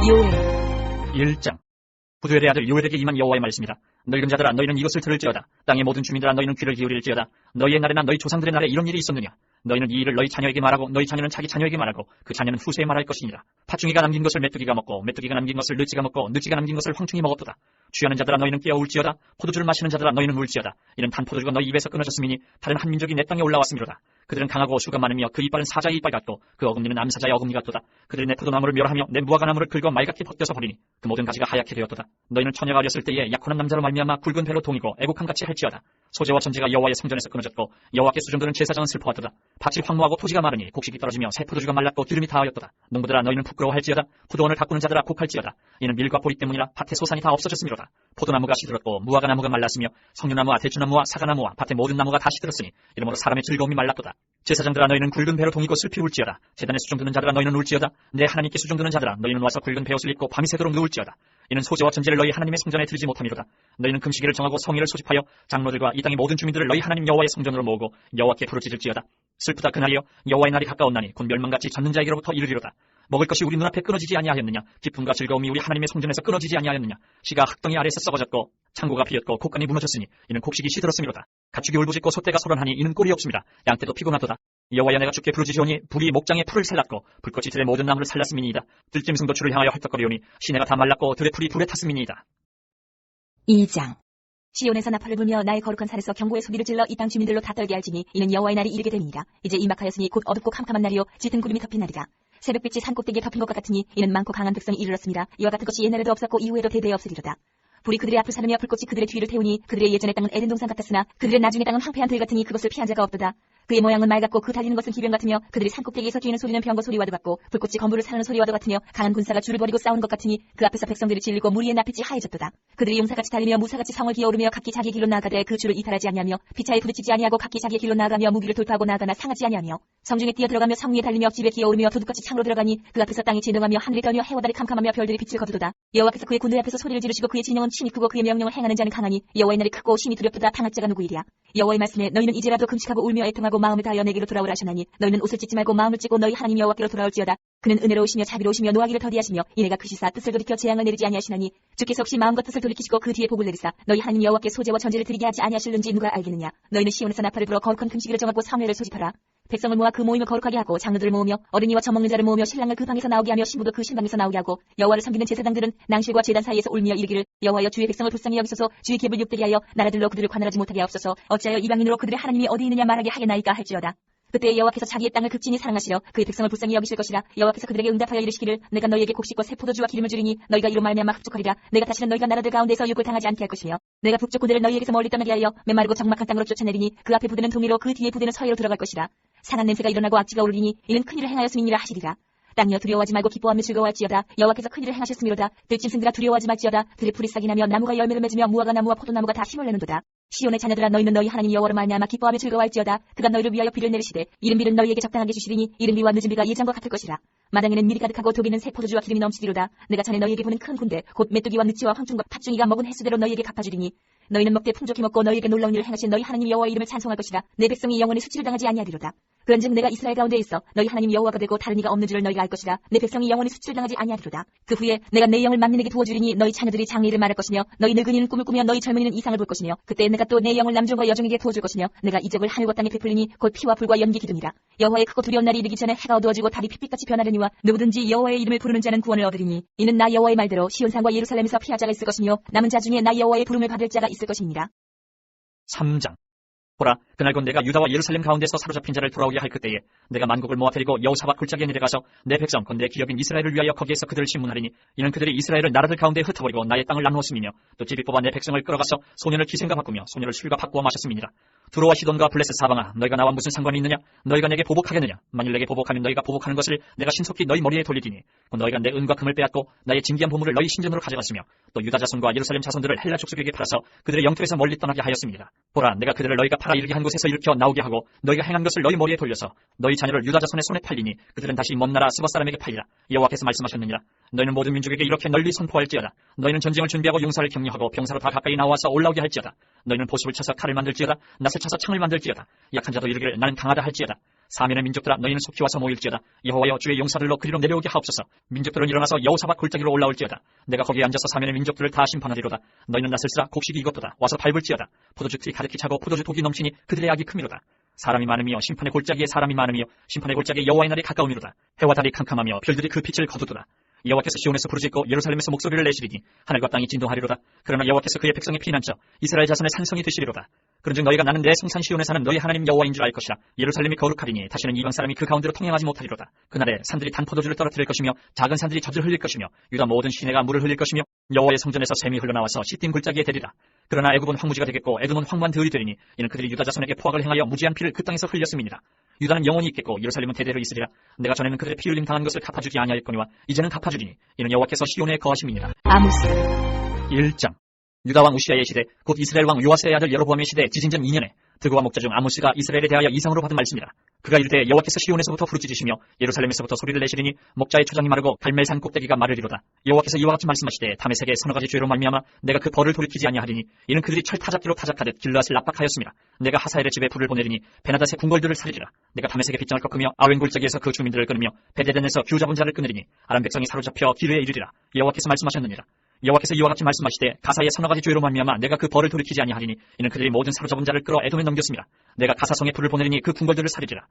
요엘 1장. 부두엘의 아들 요엘에게 임한 여호와의 말씀이다. 늙은 자들아 너희는 이것을 들을지어다. 땅의 모든 주민들아 너희는 귀를 기울일지어다. 너희의 날에나 너희 조상들의 날에 이런 일이 있었느냐. 너희는 이 일을 너희 자녀에게 말하고 너희 자녀는 자기 자녀에게 말하고 그 자녀는 후세에 말할 것이니라. 팥중이가 남긴 것을 메뚜기가 먹고 메뚜기가 남긴 것을 느찌가 먹고 느찌가 남긴 것을 황충이 먹었도다. 취하는 자들아 너희는 깨어 울지어다. 포도주를 마시는 자들아 너희는 울지어다. 이는 단 포도주가 너희 입에서 끊어졌음이니 다른 한 민족이 내 땅에 올라왔음이로다. 그들은 강하고 수가 많으며 그 이빨은 사자의 이빨 같고 그 어금니는 암사자의 어금니 같도다. 그들이 내 포도나무를 멸하며 내 무화과나무를 긁어 말갛게 벗겨서 버리니 그 모든 가지가 하얗게 되었도다. 너희는 처녀가 어렸을 때에 약혼한 남자로 말미암아 굵은 배로 동이고 애국함같이 할지어다. 소재와 전제가 여호와의 성전에서 끊어졌고 여호와께 수종드는 제사장은 슬퍼하도다. 밭이 황무하고 토지가 마르니 곡식이 떨어지며 새 포도주가 말랐고 기름이 다하였도다. 농부들아 너희는 부끄러워할지어다. 포도원을 가꾸는 자들아 곡할지어다. 이는 밀과 보리 때문이라 밭의 소산이 다 없어졌음이로다. 포도나무가 시들었고 무화과나무가 말랐으며 석류나무와 대추나무와 사과나무와 밭의 모든 나무가 다 시들었으니 이러므로 사람의 즐거움이 말랐도다. 제사장들아 너희는 굵은 배로 동이고 슬피 울지어다. 제단에 수종드는 자들아 너희는 울지어다. 내 하나님께 수종드는 자들아 너희는 와서 굵은 배옷을 입고 밤이 새도록 누울지어다. 이는 소재와 전제를 너희 하나님의 성전에 들지 못함이로다. 너희는 금시기를 정하고 성의를 소집하여 장로들과 이 땅의 모든 주민들을 너희 하나님 여호와의 성전으로 모으고 여호와께 부르짖을지어다. 슬프다 그날이여 여호와의 날이 가까웠나니 곧 멸망같이 젖는 자에게로부터 이르리로다. 먹을 것이 우리 눈앞에 끊어지지 아니하였느냐. 기쁨과 즐거움이 우리 하나님의 성전에서 끊어지지 아니하였느냐. 씨가 흙덩이 아래에서 썩어졌고 창고가 비었고 곡간이 무너졌으니 이는 곡식이 시들었음이로다. 가축이 울부짖고 소떼가 소란하니 이는 꼴이 없습니다. 양떼도 피곤하도다. 여호와여 내가 주께 부르짖으오니 불이 목장의 풀을 살랐고 불꽃이 들의 모든 나무를 살랐음이니이다. 들짐승도 주를 향하여 헐떡거리오니 시내가 다 말랐고 들의 풀이 불에 탔음이니이다. 2장. 시온에서 나팔을 불며 나의 거룩한 산에서 경고의 소리를 질러 이 땅 주민들로 다 떨게 할지니 이는 여호와의 날이 이르게 되니이다. 이제 임박하였으니 곧 어둡고 캄캄한 날이요 짙은 구름이 덮인 날이다. 새벽빛이 산꼭대기에 덮인 것과 같으니 이는 많고 강한 백성이 이르렀습니다. 이와 같은 것이 옛날에도 없었고 이후에도 대대에 없으리로다. 불이 그들의 앞을 사르며 불꽃이 그들의 뒤를 태우니 그들의 예전의 땅은 에덴 동산 같았으나 그들의 나중의 땅은 황폐한 들 같으니 그것을 피한 자가 없도다. 그의 모양은 말 같고 그 달리는 것은 기병 같으며 그들이 산꼭대기에서 뛰는 소리는 병거 소리와도 같고 불꽃이 건물을 사르는 소리와도 같으며 강한 군사가 줄을 버리고 싸우는 것 같으니 그 앞에서 백성들이 질리고 무리의 낯빛이 하얘졌도다. 그들이 용사같이 달리며 무사같이 성을 기어오르며 각기 자기 길로 나아가되 그 줄을 이탈하지 아니하며 피차에 부딪히지 아니하고 각기 자기 길로 나아가며 무기를 돌파하고 나아가나 상하지 아니하며 성중에 뛰어들어가며 성 위에 달리며 집에 기어오르며 도둑같이 창으로 들어가니 그 앞에서 땅이 진동하며 하늘이 떨며 해와달이 캄캄하며 별들이 빛을 거두도다. 여호와께서 그의 군대 앞에서 소리를 지르시고 그의 진영은 심히 크고 그의 명령을 행하는 자는 강하니 여호와의 날이 크고 심히 두렵도다. 당할 자가 누구이랴. 여호와의 말씀에 너희는 이제라도 금식하고 울며 애통하고 마음을 다하여 내게로 돌아오라 하셨나니 너희는 옷을 찢지 말고 마음을 찢고 너희 하나님 여호와께로 돌아올지어다. 그는 은혜로우시며 자비로우시며 노하기를 더디하시며 이내가 크시사 뜻을 돌이켜 재앙을 내리지 아니하시나니 주께서 혹시 마음과 뜻을 돌이키시고 그 뒤에 복을 내리사 너희 하나님 여호와께 소재와 전제를 드리게 하지 아니하실는지 누가 알겠느냐. 너희는 시온에서 나팔을 불어 거룩한 금식일을 정하고 성회를 소집하라. 백성을 모아 그 모임을 거룩하게 하고 장로들을 모으며 어린이와 젖먹는 자를 모으며 신랑을 그 방에서 나오게 하며 신부도 그 신방에서 나오게 하고 여호와를 섬기는 제사장들은 낭실과 제단 사이에서 울며 이르기를 여호와여 주의 백성을 불쌍히 여기소서 주의 기업을 욕되게 하여 나라들로 그들을 관할하지 못하게 하옵소서. 어찌하여 이방인으로 그들의 하나님이 어디 있느냐 말하게 하겠나이까 할지어다. 그때 여호와께서 자기의 땅을 극진히 사랑하시려 그의 백성을 불쌍히 여기실 것이라. 여호와께서 그들에게 응답하여 이르시기를 내가 너희에게 곡식과 새 포도주와 기름을 주리니 너희가 이로 말미암아 흡족하리라. 내가 다시는 너희가 나라들 가운데서 욕을 당하지 않게 할 것이며 내가 북쪽 군대를 너희에게서 멀리 떠나게 하여 메마르고 적막한 땅으로 쫓아내리니 그 앞에 부대는 동해로 그 뒤에 부대는 서해로 들어갈 것이라. 상한 냄새가 일어나고 악취가 오르리니 이는 큰일을 행하였음이니라 하시리라. 땅이여 두려워하지 말고 기뻐하며 즐거워할지어다. 여호와께서 큰일을 행하셨음이로다. 들짐승들아 두려워하지 말지어다. 들의 풀이 싹이 나며 나무가 열매를 맺으며 무화과 나무와 포도나무가 다 힘을 내는도다. 시온의 자녀들아 너희는 너희 하나님 여호와로 말미암아 기뻐하며 즐거워할지어다. 그가 너희를 위하여 비를 내리시되 이른 비를 너희에게 적당하게 주시리니 이른 비와 늦은 비가 예전과 같을 것이라. 마당에는 밀이 가득하고 독에는 새 포도주와 기름이 넘치리로다. 내가 전에 너희에게 보는 큰 군대 곧 메뚜기와 느치와 황충과 팥중이가 먹은 횟수대로 너희에게 갚아주리니 너희는 먹되 풍족히 먹고 너희에게 놀라운 일을 행하신 너희 하나님 여호와의 이름을 찬송할 것이라. 내 백성이 영원히 수치를 당하지 아니하리로다. 그런즉 내가 이스라엘 가운데 있어 너희 하나님 여호와가 되고 다른 이가 없는 줄을 너희가 알 것이라. 내 백성이 영원히 수치를 당하지 아니하리로다. 그 후에 내가 내 영을 만민에게 부어주리니 너희 자녀들이 장래를 말할 것이며 너희 늙은이는 꿈을 꾸며 너희 젊은이는 이상을 볼 것이며 그때 내가 또 내 영을 남종과 여종에게 부어줄 것이며 내가 이적을 하늘과 땅에 베풀리니 곧 피와 불과 연기 기둥이라. 여호와의 크고 두려운 날이 이르기 전에 해가 어두워지고 달이 핏빛같이 변하려니와 누구든지 여호와의 이름을 부르는 자는 구원을 얻으리니 이는 나 여호와의 말대로 시온산과 예루살렘에서 피할 자가 있을 것이며 남은 자 중에 나 여호와의 부름을 받을 자가 있을 것이니라. 3장. 보라, 그날 곧 내가 유다와 예루살렘 가운데서 사로잡힌 자를 돌아오게 할 그때에 내가 만국을 모아 데리고 여호사밧 굴짝에 내려가서 내 백성 곧 내 기업인 이스라엘을 위하여 거기에서 그들을 심문하리니 이는 그들이 이스라엘을 나라들 가운데 흩어버리고 나의 땅을 나누었음이며 또 집이 뽑아 내 백성을 끌어가서 소년을 기생과 바꾸며 소년을 술과 바꾸어 마셨음이니라. 두로와 시돈과 블레셋 사방아 너희가 나와 무슨 상관이 있느냐. 너희가 내게 보복하겠느냐. 만일 내게 보복하면 너희가 보복하는 것을 내가 신속히 너희 머리에 돌리리니 곧 너희가 내 은과 금을 빼앗고 나의 진귀한 보물을 너희 신전으로 가져갔으며 또 유다 자손과 예루살렘 자손들을 헬라 족속에게 팔아서 그들의 영토에서 멀리 떠나게 하였습니다. 보라, 내가 그들을 너희가 팔아 이르게 한 곳에서 일으켜 나오게 하고 너희가 행한 것을 너희 머리에 돌려서 너희 자녀를 유다 자손의 손에 팔리니 그들은 다시 먼 나라 스바 사람에게 팔리라. 여호와께서 말씀하셨느니라. 너희는 모든 민족에게 이렇게 널리 선포할지어다. 너희는 전쟁을 준비하고 용사를 격려하고 병사로 다 가까이 나와서 올라오게 할지어다. 너희는 보습을 쳐서 칼을 만들지어다. 낫을 쳐서 창을 만들지어다. 약한 자도 이르기를 나는 강하다 할지어다. 사면의 민족들아 너희는 속히 와서 모일지어다. 여호와여 주의 용사들로 그리로 내려오게 하옵소서. 민족들은 일어나서 여호사밧 골짜기로 올라올지어다. 내가 거기에 앉아서 사면의 민족들을 다 심판하리로다. 너희는 낯을쓰라 곡식이 익었도다. 와서 밟을지어다. 포도주 틀이 가득히 차고 포도주 독이 넘치니 그들의 악이 크미로다. 사람이 많으며 심판의 골짜기에 사람이 많으며 심판의 골짜기에 여호와의 날이 가까우미로다. 해와 달이 캄캄하며 별들이 그 빛을 거두도다. 여호와께서 시온에서 부르짖고 예루살렘에서 목소리를 내시리니 하늘과 땅이 진동하리로다. 그러나 여호와께서 그의 백성의 피난처 이스라엘 자손의 산성이 되시리로다. 그런즉 너희가 나는 내 성산 시온에 사는 너희 하나님 여호와인 줄 알 것이라. 예루살렘이 거룩하리니 다시는 이방 사람이 그 가운데로 통행하지 못하리로다. 그날에 산들이 단 포도주를 떨어뜨릴 것이며 작은 산들이 젖을 흘릴 것이며 유다 모든 시내가 물을 흘릴 것이며 여호와의 성전에서 샘이 흘러나와서 시딤 골짜기에 되리라. 그러나 애굽은 황무지가 되겠고 에돔은 황무한 들이 되리니 이는 그들이 유다 자손에게 포악을 행하여 무지한 피를 그 땅에서 흘렸음이니라. 유다는 영원히 있겠고 예루살렘은 대대로 있으리라. 내가 전에는 그들의 피 흘림 당한 것을 갚아주지 아니하였거니와 이제는 갚아주리니 이는 여호와께서 시온에 거하심이니라. 아모스 1장. 유다 왕 우시아의 시대 곧 이스라엘 왕 요아스의 아들 여로보암의 시대 지진전 2년에 드고와 목자 중 아모스가 이스라엘에 대하여 이상으로 받은 말씀이라. 그가 이르되 여호와께서 시온에서부터 부르짖으시며 예루살렘에서부터 소리를 내시리니 목자의 초장이 마르고 갈멜산 꼭대기가 마르리로다. 여호와께서 이와 같이 말씀하시되 다메섹의 서너 가지 죄로 말미암아 내가 그 벌을 돌이키지 아니하리니 이는 그들이 철 타작기로 타작하듯 길르앗을 압박하였습니다. 내가 하사엘의 집에 불을 보내리니 베나닷의 궁궐들을 살리리라. 내가 다메섹의 빗장을 꺾으며 아웬 골짜기에서 그 주민들을 끊으며 베데덴에서 규 잡은 자를 끊으리니 아람 백성이 사로잡혀 기르에 이르리라. 여호와께서 말씀하셨느니라. 여호와께서 이와 같이 말씀하시되 가사의 서너 가지 죄로 말미암아 내가 그 벌을 돌이키지 아니하리니 이는 그들이 모든 사로잡은 자를 끌어 에돔에 넘겼습니다. 내가 가사성에 불을 보내리니 그 궁궐들을 살리리라.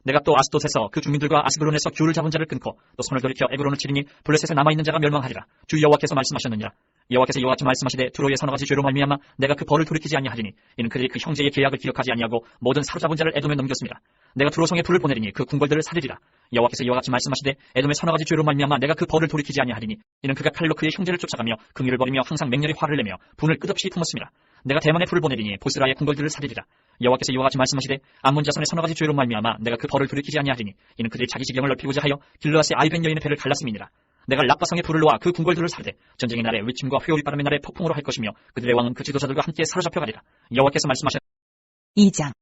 내가 또 아스돗에서 그 주민들과 아스글론에서 규를 잡은 자를 끊고 또 손을 돌이켜 에그론을 치리니 블레셋에 남아있는 자가 멸망하리라. 주 여호와께서 말씀하셨느니라. 여호와께서 이와 같이 말씀하시되 두로의 서너 가지 죄로 말미암아 내가 그 벌을 돌이키지 아니하리니 이는 그들이 그 형제의 계약을 기억하지 아니하고 모든 사로잡은 자를 에돔에 넘겼습니다. 내가 두로성에 불을 보내리니 그 궁궐들을 살리리라. 여호와께서 이와 같이 말씀하시되 에돔의 서너 가지 죄로 말미암아 내가 그 벌을 돌이키지 아니하리니 이는 그가 칼로 그의 형제를 쫓아가며 긍휼을 버리며 항상 맹렬히 화를 내며 분을 끝없이 품었습니다. 내가 대만에 불을 보내리니 보스라의 궁궐들을 살리리라. 여호와께서 이와 같이 말씀하시되 암몬 자손의 서너 가지 죄로 말미암아 내가 그 벌을 돌이키지 아니하리니 이는 그들이 자기 지경을 넓히고자 하여 길르앗의 아이벤 여인의 배를 갈랐음이니라. 내가 랍바성에 불을 놓아 그 궁궐들을 살되 전쟁의 날에 위침과 회오리 바람의 날에 폭풍으로 할 것이며 그들의 왕은 그 지도자들과 함께 사로잡혀 가리라. 여호와께서 말씀하셨 2장.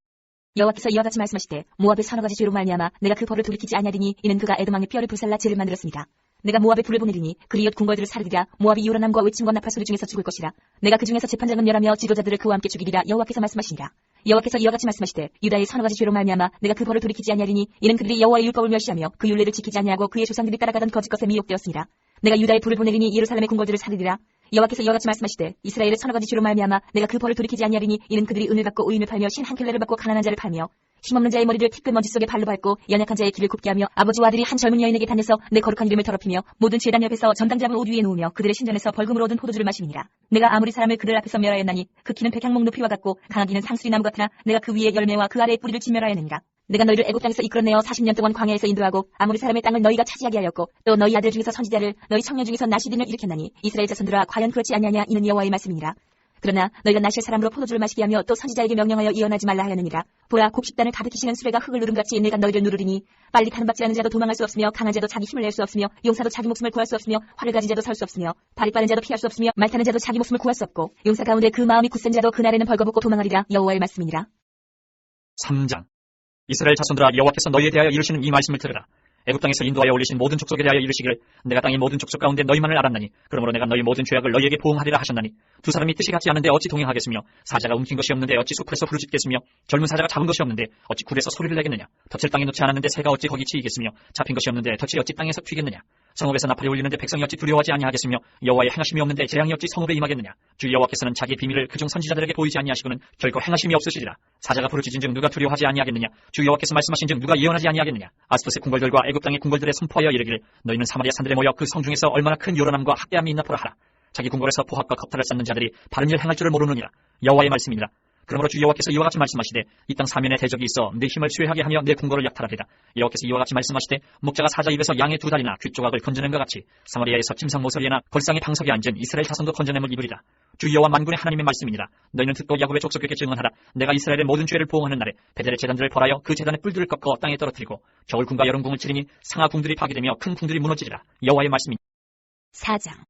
여호와께서 이와 같이 말씀하시되 모압의 서너 가지 죄로 말미암아 내가 그 벌을 돌이키지 아니하리니 이는 그가 에돔 왕의 뼈를 불살라 죄를 만들었습니다. 내가 모압에 불을 보내리니 그리엇 궁궐들을 사르리라. 모압이 요란함과 외침과 나팔 소리 중에서 죽을 것이라. 내가 그 중에서 재판장은 멸하며 지도자들을 그와 함께 죽이리라. 여호와께서 말씀하시니라. 여호와께서 이와 같이 말씀하시되 유다의 서너 가지 죄로 말미암아 내가 그 벌을 돌이키지 아니하리니 이는 그들이 여호와의 율법을 멸시하며 그 율례를 지키지 아니하고 그의 조상들이 따라가던 거짓 것에 미혹되었습니다. 내가 유다의 불을 보내리니 예루살렘의 궁궐들을 사르리라. 여호와께서 이와 같이 말씀하시되 이스라엘의 서너 가지 죄로 말미암아 내가 그 벌을 돌이키지 아니하리니 이는 그들이 은을 받고 의인을 팔며 신 한 켤레를 받고 가난한 자를 팔며 힘없는 자의 머리를 티끌 먼지 속에 발로 밟고 연약한 자의 길을 굽게 하며 아버지와 아들이 한 젊은 여인에게 다녀서 내 거룩한 이름을 더럽히며 모든 제단 옆에서 전당 잡은 옷 위에 누우며 그들의 신전에서 벌금으로 얻은 포도주를 마심이니라. 내가 아무리 사람을 그들 앞에서 멸하였나니 그 키는 백향목 높이와 같고 강하기는 상수리 나무 같으나 내가 그 위에 열매와 그 아래의 뿌리를 진멸하였느니라. 내가 너희를 애굽 땅에서 이끌어내어 40년 동안 광야에서 인도하고 아무리 사람의 땅을 너희가 차지하게 하였고 또 너희 아들 중에서 선지자를 너희 청년 중에서 나시딘을 일으켰나니 이스라엘 자손들아 과연 그렇지 아니하냐. 이는 여호와의 말씀이니라. 그러나 너희가 나실 사람으로 포도주를 마시게 하며 또 선지자에게 명령하여 이언하지 말라 하였느니라. 보라 곡식단을 가득히시는 수레가 흙을 누름같이 내가 너희를 누르리니 빨리 타는 받지 않은 자도 도망할 수 없으며 강한 자도 자기 힘을 낼 수 없으며 용사도 자기 목숨을 구할 수 없으며 활을 가진 자도 설 수 없으며 발이 빠른 자도 피할 수 없으며 말 타는 자도 자기 목숨을 구할 수 없고 용사 가운데 그 마음이 굳센 자도 그날에는 벌거벗고 도망하리라. 여호와의 말씀이니라. 3장. 이스라엘 자손들아 여호와께서 너희에 대하여 이르시는 이 말씀을 들으라. 애굽 땅에서 인도하여 올리신 모든 족속에 대하여 이르시기를 내가 땅의 모든 족속 가운데 너희만을 알았나니 그러므로 내가 너희 모든 죄악을 너희에게 보응하리라 하셨나니 두 사람이 뜻이 같지 않은데 어찌 동행하겠으며 사자가 움킨 것이 없는데 어찌 숲에서 부르짖겠으며 젊은 사자가 잡은 것이 없는데 어찌 굴에서 소리를 내겠느냐. 덫을 땅에 놓지 않았는데 새가 어찌 거기 치이겠으며 잡힌 것이 없는데 덫이 어찌 땅에서 튀겠느냐. 성읍에서 나팔이 울리는데 백성이 어찌 두려워하지 아니하겠으며 여호와의 행하심이 없는데 재앙이 어찌 성읍에 임하겠느냐. 주 여호와께서는 자기의 비밀을 그중 선지자들에게 보이지 아니하시고는 결코 행하심이 없으시리라. 사자가 부르짖은즉 누가 두려워하지 아니하겠느냐. 주 여호와께서 말씀하신즉 누가 예언하지 아니하겠느냐. 아스돗의 궁궐들과 애굽 땅의 궁궐들에 선포하여 이르기를 너희는 사마리아 산들에 모여 그 성 중에서 얼마나 큰 요란함과 학대함이 있나 보라 하라. 자기 궁궐에서 포악과 겁탈을 쌓는 자들이 바른 일 행할 줄을 모르느니라. 여호와의 말씀이니라. 그러므로 주 여호와께서 이와 같이 말씀하시되 이 땅 사면에 대적이 있어 내 힘을 쇠하게 하며 내 궁궐을 약탈하리라. 여호와께서 이와 같이 말씀하시되 목자가 사자 입에서 양의 두 다리나 귀 조각을 건져낸 것 같이 사마리아에서 침상 모서리나 골상의 방석에 앉은 이스라엘 자손도 건져냄을 입으리라. 주 여호와 만군의 하나님의 말씀이니라. 너희는 듣고 야곱의 족속에게 증언하라. 내가 이스라엘의 모든 죄를 보응하는 날에 베델의 제단들을 벌하여 그 제단의 뿔들을 꺾어 땅에 떨어뜨리고 겨울 궁과 여름 궁을 치리니 상하 궁들이 파괴되며 큰 궁들이 무너지리라. 여호와의 말씀이니라. 4장.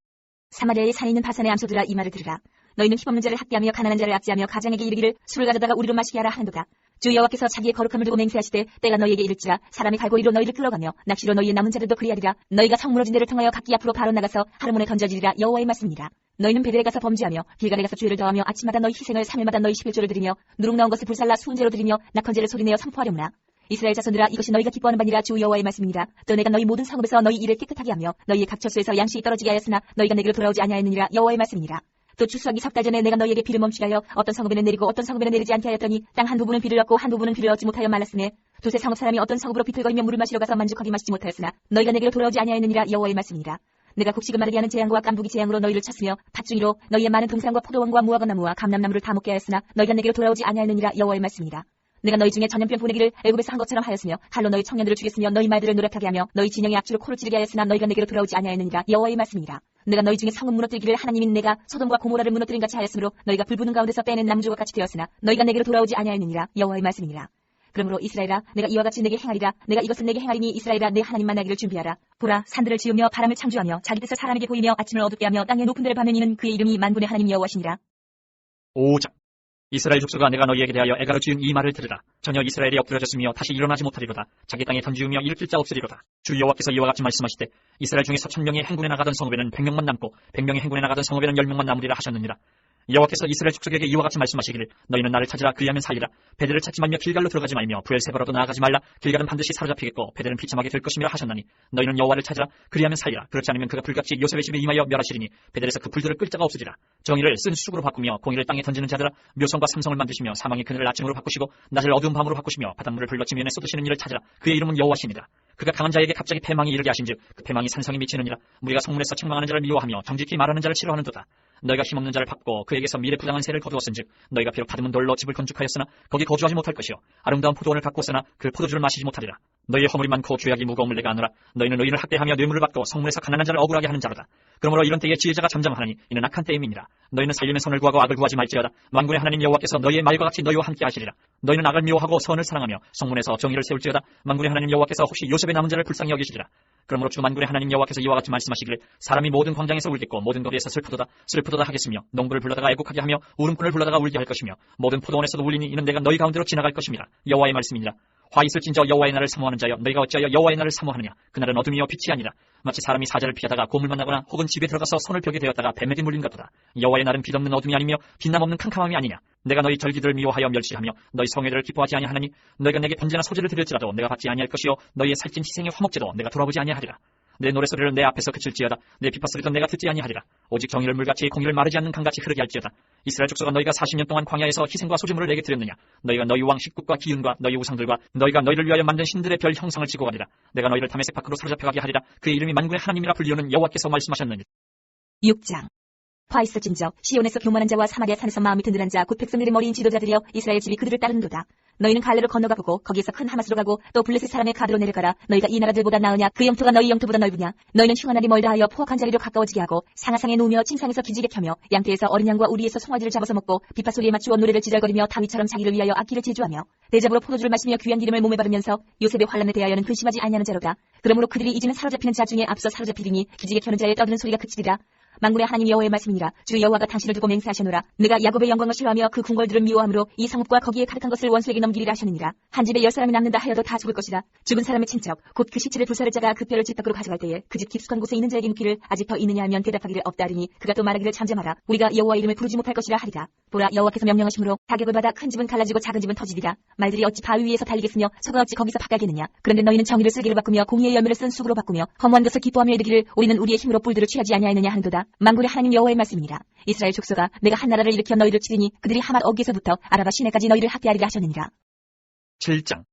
사마리아에 산에 있는 바산의 암소들아 이 말을 들으라. 너희는 힘없는 자를 학대하며 가난한 자를 압제하며 가장에게 이르기를 술을 가져다가 우리로 마시게 하라 하는도다. 주 여호와께서 자기의 거룩함을 두고 맹세하시되 때가 너희에게 이를지라. 사람이 갈고리로 너희를 끌어가며 낚시로 너희의 남은 자들도 그리하리라. 너희가 성 무너진 데를 통하여 각기 앞으로 바로 나가서 하르몬에 던져지리라. 여호와의 말씀이니라. 너희는 베델에 가서 범죄하며 길갈에 가서 죄를 더하며 아침마다 너희 희생을 3일마다 너희 11조를 드리며 누룩 나온 것을 불살라 수은제로 드리며 낙헌제를 소리내어 선포하려무나. 이스라엘 자손들아, 이것이 너희가 기뻐하는 바니라. 주 여호와의 말씀이니라. 또 내가 너희 모든 성읍에서 너희 일을 깨끗하게 하며 너희의 각 처소에서 양식이 떨어지게 하였으나 너희가 내게로 돌아오지 아니하였느니라. 여호와의 말씀이니라. 또 추수하기 석 달 전에 내가 너희에게 비를 멈추게 하여 어떤 성읍에는 내리고 어떤 성읍에는 내리지 않게 하였더니 땅 한 부분은 비를 얻고 한 부분은 비를 얻지 못하여 말랐으니 두세 성읍 사람이 어떤 성읍으로 비틀거리며 물을 마시러 가서 만족하게 마시지 못하였으나 너희가 내게로 돌아오지 아니하였느니라. 여호와의 말씀이니라. 내가 곡식을 마르게 하는 재앙과 깐부기 재앙으로 너희를 쳤으며 팥중이로 너희의 많은 동산과 포도원과 무화과나무와 감람나무를 다 먹게 하였으나 너희가 내게로 돌아오지 아니하였느니라. 여호와의 말씀이니라. 내가 너희 중에 전염병 보내기를 애굽에서 한 것처럼 하였으며 칼로 너희 청년들을 죽였으며 너희 말들을 노력하게 하며 너희 진영의 악주로 코를 찌르게 하였으나 너희가 내게로 돌아오지 아니하였느니라. 여호와의 말씀이니라. 내가 너희 중에 성읍 무너뜨리기를 하나님인 내가 소돔과 고모라를 무너뜨린 같이 하였으므로 너희가 불 붙는 가운데서 빼낸 나무조각 같이 되었으나 너희가 내게로 돌아오지 아니하였느니라. 여호와의 말씀이니라. 그러므로 이스라엘아, 내가 이와 같이 내게 행하리라. 내가 이것을 내게 행하리니 이스라엘아, 내 하나님 만나기를 준비하라. 보라, 산들을 지으며 바람을 창조하며 자기 뜻을 사람에게 보이며 아침을 어둡게 하며 땅의 높은 데를 파는 이는 그의 이름이 만군의 하나님 여호와시니라. 5장. 이스라엘 족속아, 내가 너희에게 대하여 애가로 지은 이 말을 들으라. 전혀 이스라엘이 엎드려졌으며 다시 일어나지 못하리로다. 자기 땅에 던지우며 일으킬 자 없으리로다. 주 여호와께서 이와 같이 말씀하시되 이스라엘 중에서 1000명이 행군에 나가던 성읍에는 100명만 남고 100명이 행군에 나가던 성읍에는 10명만 남으리라 하셨느니라. 여호와께서 이스라엘 족속에게 이와 같이 말씀하시기를 너희는 나를 찾으라. 그리하면 살리라. 베델을 찾지 말며 길갈로 들어가지 말며 브엘세바로도 나아가지 말라. 길갈은 반드시 사로잡히겠고 베델은 비참하게 될 것이며 하셨나니 너희는 여호와를 찾으라. 그리하면 살리라. 그렇지 않으면 그가 불같이 요셉의 집에 임하여 멸하시리니 베델에서 그 불들을 끌 자가 없으리라. 정의를 쓴 쑥으로 바꾸며 공의를 땅에 던지는 자들아, 묘성과 삼성을 만드시며 사망의 그늘을 아침으로 바꾸시고 낮을 어두운 밤으로 바꾸시며 바닷물을 불러 지면에 쏟으시는 이를 찾으라. 그의 이름은 여호와시니라. 그가 강한 자에게 갑자기 패망이 이르게 하신즉 그 패망이 산성에 미치느니라. 무리가 성문에서 책망하는 자를 미워하며 정직히 말하는 자를 싫어하는도다. 너희가 힘없는 자를 밟고 그에게서 미래 부당한 세를 거두었은즉 너희가 비록 다듬은 돌로 집을 건축하였으나 거기 거주하지 못할 것이요 아름다운 포도원을 가꾸었으나 그 포도주를 마시지 못하리라. 너희의 허물이 많고 죄악이 무거움을 내가 아노라. 너희는 의인을 학대하며 뇌물을 받고 성문에서 가난한 자를 억울하게 하는 자로다. 그러므로 이런 때에 지혜자가 잠잠하나니 이는 악한 때임이니라. 너희는 살림의 선을 구하고 악을 구하지 말지어다. 만군의 하나님 여호와께서 너희의 말과 같이 너희와 함께 하시리라. 너희는 악을 미워하고 선을 사랑하며 성문에서 정의를 세울지어다. 만군의 하나님 여호와께서 혹시 요셉의 남은 자를 불쌍히 여기시리라. 그러므로 주 만군의 하나님 여호와께서 이와 같이 말씀하시기를 사람이 모든 광장에서 울겠고 모든 거리에서 슬프도다 하겠으며 농부를 불러다가 애곡하게 하며 울음꾼을 불러다가 울게 할 것이며 모든 포도원에서도 울리니 이는 내가 너희 가운데로 지나갈 것입니다. 여호와의 말씀이니라. 화 있을진저 여호와의 날을 사모하는 자여, 너희가 어찌하여 여호와의 날을 사모하느냐. 그날은 어둠이요 빛이 아니라 마치 사람이 사자를 피하다가 곰을 만나거나 혹은 집에 들어가서 손을 벽에 대었다가 뱀에게 물린 것보다. 여호와의 날은 빛없는 어둠이 아니며 빛남 없는 캄캄함이 아니냐. 내가 너희 절기들을 미워하여 멸시하며 너희 성회들을 기뻐하지 아니하나니 너희가 내게 번제나 소제를 드릴지라도 내가 받지 아니할 것이요 너희의 살찐 희생의 화목제도 내가 돌아보지 아니하리라. 내 노래소리를 내 앞에서 그칠지어다. 내 비파소리도 내가 듣지 아니하리라. 오직 정의를 물같이 공의를 마르지 않는 강같이 흐르게 할지어다. 이스라엘 족속아, 너희가 40년 동안 광야에서 희생과 소제물을 내게 드렸느냐. 너희가 너희 왕 식국과 기운과 너희 우상들과 너희가 너희를 위하여 만든 신들의 별 형상을 지고 가리라. 내가 너희를 다메섹 밖으로 사로잡혀가게 하리라. 그의 이름이 만군의 하나님이라 불리우는 여호와께서 말씀하셨느니라. 6장. 화 있을진저 시온에서 교만한 자와 사마리아 산에서 마음이 든든한 자 곧 백성들의 머리인 지도자들이여 이스라엘 집이 그들을 따르는도다. 너희는 갈레로 건너가 보고 거기에서 큰 하마스로 가고 또 블레셋 사람의 가드로 내려가라. 너희가 이 나라들보다 나으냐. 그 영토가 너희 영토보다 넓으냐. 너희는 흉한 날이 멀다 하여 포악한 자리로 가까워지게 하고 상하상에 누우며 침상에서 기지개 켜며 양떼에서 어린 양과 우리에서 송아지를 잡아서 먹고 비파소리에 맞추어 노래를 지절거리며 다윗처럼 자기를 위하여 악기를 제주하며 대접으로 포도주를 마시며 귀한 기름을 몸에 바르면서 요셉의 환란에 대하여는 근심하지 아니하는 자로다. 그러므로 그들이 이제는 사로잡히는 자 중에 앞서 사로잡히리니 기지개 켜는 자의 떠드는 소리가 그치리라. 만군의 하나님 여호와의 말씀이니라. 주 여호와가 당신을 두고 맹세하시노라. 내가 야곱의 영광을 싫어하며 그 궁궐들을 미워함으로 이 성읍과 거기에 가득한 것을 원수에게 넘기리라 하셨느니라. 한 집에 10사람이 남는다 하여도 다 죽을 것이다. 죽은 사람의 친척 곧 그 시체를 불사를 자가 그 뼈를 집 밖으로 가져갈 때에 그 집 깊숙한 곳에 있는 자에게 묻기를 아직 더 있느냐 하면 대답하기를 없다 하리니 그가 또 말하기를 잠잠하라. 우리가 여호와 이름을 부르지 못할 것이라 하리라. 보라, 여호와께서 명령하심으로 타격을 받아 큰 집은 갈라지고 작은 집은 터지리라. 말들이 어찌 바위 위에서 달리겠으며 소가 어찌 거기서 바가겠느냐. 그런데 너희는 정의를 쓸개로 바꾸며 공의의 열매를 쓴 쑥으로 바꾸며 허무한 것을 기뻐하며 이르기를 우리는 우리의 힘으로 뿔들을 취하지 아니하였느냐 하는도다. 만군의 하나님 여호와의 말씀이니라. 이스라엘 족속아, 내가 한 나라를 일으켜 너희를 치리니 그들이 하맛 어기에서부터 아라바 시내까지 너희를 학대하리라 하셨느니라. 7장.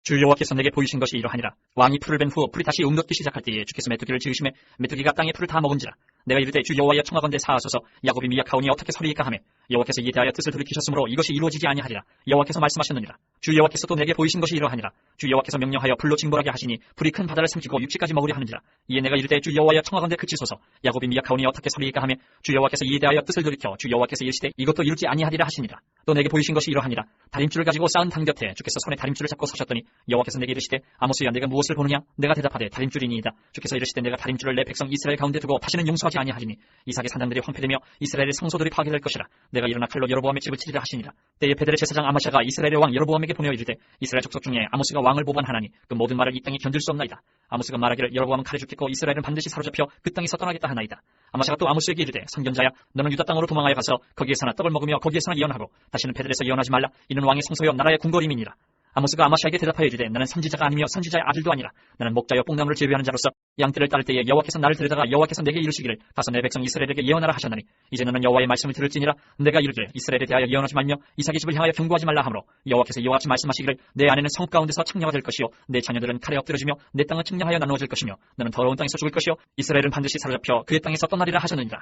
주 여호와께서 내게 보이신 것이 이러하니라. 왕이 풀을 벤 후 풀이 다시 움돋기 시작할 때에 주께서 메뚜기를 지으심에 메뚜기가 땅의 풀을 다 먹은지라. 내가 이르되 주 여호와여 청하건대 사하소서. 야곱이 미약하오니 어떻게 서리이까 하매 여호와께서 이에 대하여 뜻을 돌이키셨으므로 이것이 이루어지지 아니하리라. 여호와께서 말씀하셨느니라. 주 여호와께서 또 내게 보이신 것이 이러하니라. 주 여호와께서 명령하여 불로 징벌하게 하시니 불이 큰 바다를 삼키고 육지까지 먹으려 하느니라. 이에 내가 이르되 주 여호와여 청하건대 그치소서. 야곱이 미약하오니 어떻게 서리이까 하매 주 여호와께서 이에 대하여 뜻을 돌이켜 주 여호와께서 이르시되 이것도 이루지 아니하리라 하시니라. 또 내게 보이신 것이 이러하니라. 다림줄을 가지고 쌓은 당 곁에 주께서 손에 다림줄을 잡고 서셨더니 여호와께서 내게 이르시되 아모스야, 내가 무엇을 보느냐. 내가 대답하되 다림줄이니이다. 주께서 이르시되 내가 다림줄을 내 백성 이스라엘 가운데 두고 다시는 용서하지 아니하리니 이삭의 산당들이 황폐되며 이스라엘의 성소들이 파괴될 것이라. 내가 일어나 칼로 여로보암의 집을 치리라 하시니라. 때에 베델의 제사장 아마샤가 이스라엘의 왕 여로보암에게 보내어 이르되 이스라엘 족속 중에 아모스가 왕을 보관하나니 그 모든 말을 이 땅에 견딜 수 없나이다. 아모스가 말하기를 여로보암은 칼에 죽겠고 이스라엘은 반드시 사로잡혀 그 땅에서 떠나겠다 하나이다. 아마샤가 또 아모스에게 이르되 선견자야, 너는 유다 땅으로 도망하여 가서 거기에서나 떡을 먹으며 거기에서나 예언하고 다시는 베델에서 예언하지 말라. 이는 왕의 성소여 나라의 궁궐임이니라. 아모스가 아마시아에게 대답하여 이르되 나는 선지자가 아니며 선지자의 아들도 아니라 나는 목자여 뽕나무를 제비하는 자로서 양떼를 따를 때에 여호와께서 나를 데려다가 여호와께서 내게 이르시기를 가서 내 백성 이스라엘에게 예언하라 하셨나니 이제 너는 여호와의 말씀을 들을지니라. 내가 이르되 이스라엘에 대하여 예언하지 말며 이삭의 집을 향하여 경고하지 말라 하므로 여호와께서 이와 같이 말씀하시기를 내 아내는 성읍 가운데서 창녀가 될 것이요 내 자녀들은 칼에 엎드러지며 내 땅은 측량하여 나누어질 것이며 너는 더러운 땅에서 죽을 것이요 이스라엘은 반드시 사로잡혀 그의 땅에서 떠나리라 하셨느니라.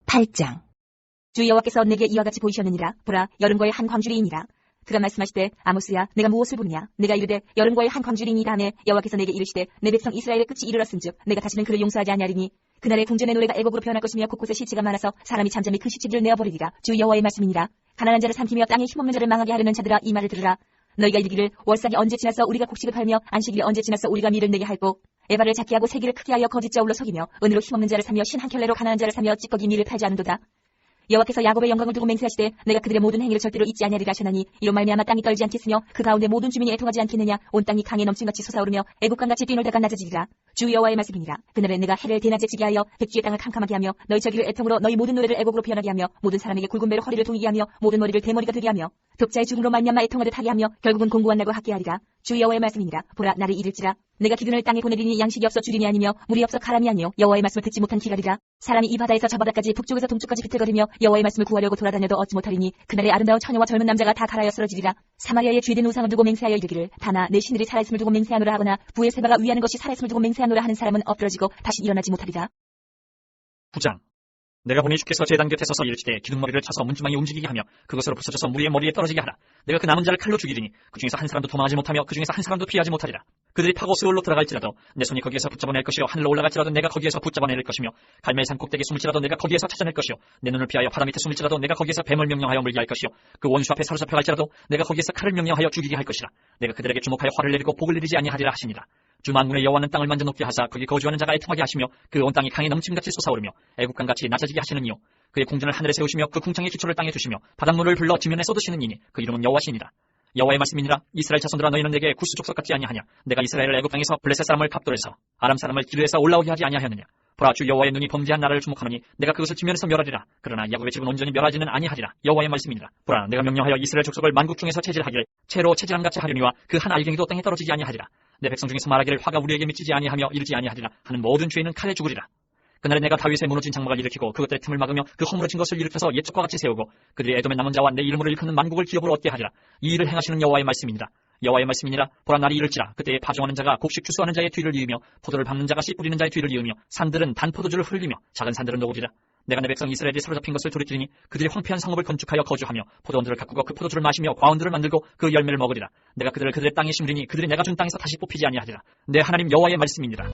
8장. 주 여호와께서 내게 이와 같이 보이셨느니라. 보라, 여름과의 한 광주리이니라. 그가 말씀하시되 아모스야, 내가 무엇을 보느냐? 내가 이르되 여름과의 한 광주리이니라 하매 여호와께서 내게 이르시되 내 백성 이스라엘의 끝이 이르렀은즉 내가 다시는 그를 용서하지 아니하리니 그날의 궁전의 노래가 애곡으로 변할 것이며 곳곳에 시체가 많아서 사람이 잠잠히 그 시체들을 내어버리리라. 주 여호와의 말씀이니라. 가난한 자를 삼키며 땅에 힘없는 자를 망하게 하려는 자들아, 이 말을 들으라. 너희가 이르기를 월삭이 언제 지나서 우리가 곡식을 팔며 안식일이 언제 지나서 우리가 밀을 내게 할꼬. 에바를 작게 하고 세기를 크게 하여 거짓 저울로 속이며 은으로 힘없는 자를 사며 신 한 켤레로 가난한 자를 사며 찌꺼기 밀을 팔지 않는도다. 여호와께서 야곱의 영광을 두고 맹세하시되 내가 그들의 모든 행위를 절대로 잊지 아니하리라 하셨나니 이로 말미암아 땅이 떨지 않겠으며 그 가운데 모든 주민이 애통하지 않겠느냐. 온 땅이 강에 넘침같이 솟아오르며 애국강같이 뛰놀다가 낮아지리라. 주 여호와의 말씀이니라. 그날에 내가 해를 대낮에 지게 하여 백주의 땅을 캄캄하게 하며 너희 저기를 애통으로 너희 모든 노래를 애곡으로 변하게 하며 모든 사람에게 굵은 배로 허리를 동이게 하며 모든 머리를 대머리가 되게 하며 독자의 죽음으로 말미암아 애통하듯 하게 하며 결국은 공고한 날과 같게 하리라. 주 여호와의 말씀이니라. 보라, 나를 이를지라. 내가 기근을 땅에 보내리니 양식이 없어 주림이 아니며 물이 없어 가람이 아니요 여호와의 말씀을 듣지 못한 기갈이라. 사람이 이 바다에서 저 바다까지 북쪽에서 동쪽까지 비틀거리며 여호와의 말씀을 구하려고 돌아다녀도 얻지 못하리니 그날에 아름다운 처녀와 젊은 남자가 다 갈아여 쓰러지리라. 사마리아의 죄된 우상을 두고 맹세하여 이르기를 다나 내 신들이 살아있음을 두고 맹세하노라 하거나 부의 세바가 위하는 것이 살아있음을 두고 맹세하노라 하는 사람은 엎드러지고 다시 일어나지 못하리라. 9장. 내가 보니 주께서 제단 곁에 서서 이르시되 기둥머리를 쳐서 문지방이 움직이게 하며 그것으로 부서져서 무리의 머리에 떨어지게 하라. 내가 그 남은 자를 칼로 죽이리니 그 중에서 한 사람도 도망하지 못하며 그 중에서 한 사람도 피하지 못하리라. 그들이 타고 스올로 들어갈지라도 내 손이 거기에서 붙잡아낼 것이요 하늘로 올라갈지라도 내가 거기에서 붙잡아낼 것이며 갈멜산 꼭대기에 숨을지라도 내가 거기에서 찾아낼 것이요 내 눈을 피하여 바다 밑에 숨을지라도 내가 거기에서 뱀을 명령하여 물게 할 것이요 그 원수 앞에 사로잡혀 갈지라도 내가 거기에서 칼을 명령하여 죽이게 할 것이라. 내가 그들에게 주목하여 화를 내리고 복을 내리지 아니하리라 하시니라. 주 만군의 여호와는 땅을 만져 높게 하사 거기 거주하는 자가 애통하게 하시며 그 온 땅이 강에 넘침같이 솟아오르며 애국강같이 낮아지게 하시느니요 그의 궁전을 하늘에 세우시며 그 궁창의 기초를 땅에 두시며 바닷물을 불러 지면에 쏟으시는 이니 그 이름은 여호와시니라. 여호와의 말씀이니라. 이스라엘 자손들아, 너희는 내게 구스 족속 같지 아니하냐? 내가 이스라엘을 애굽 땅에서 블레셋 사람을 갑돌에서 아람 사람을 기르에서 올라오게 하지 아니하였느냐? 보라, 주 여호와의 눈이 범죄한 나라를 주목하노니 내가 그것을 지면에서 멸하리라. 그러나 야곱의 집은 온전히 멸하지는 아니하리라. 여호와의 말씀이니라. 보라, 내가 명령하여 이스라엘 족속을 만국 중에서 체질하기를 채로 체질함 같이 하려니와 그 한 알갱이도 땅에 떨어지지 아니하리라. 내 백성 중에서 말하기를 화가 우리에게 미치지 아니하며 이르지 아니하리라 하는 모든 죄인은 칼에 죽으리라. 그날에 내가 다윗의 무너진 장막을 일으키고 그것들의 틈을 막으며 그 허물어진 것을 일으켜서 옛적과 같이 세우고 그들이 에돔의 남은 자와 내 이름으로 일컫는 만국을 기업으로 얻게 하리라. 이 일을 행하시는 여호와의 말씀이니라. 여호와의 말씀이니라. 보라, 날이 이를지라. 그때에 파종하는 자가 곡식 추수하는 자의 뒤를 이으며 포도를 밟는 자가 씨 뿌리는 자의 뒤를 이으며 산들은 단포도주를 흘리며 작은 산들은 녹으리라. 내가 내 백성 이스라엘이 사로잡힌 것을 돌이키리니 그들이 황폐한 성읍을 건축하여 거주하며 포도원들을 가꾸고 그 포도주를 마시며 과원들을 만들고 그 열매를 먹으리라. 내가 그들을 그들의 땅에 심으리니 그들이 내가 준 땅에서 다시 뽑히지 아니하리라. 내 하나님 여호와의 말씀이니라.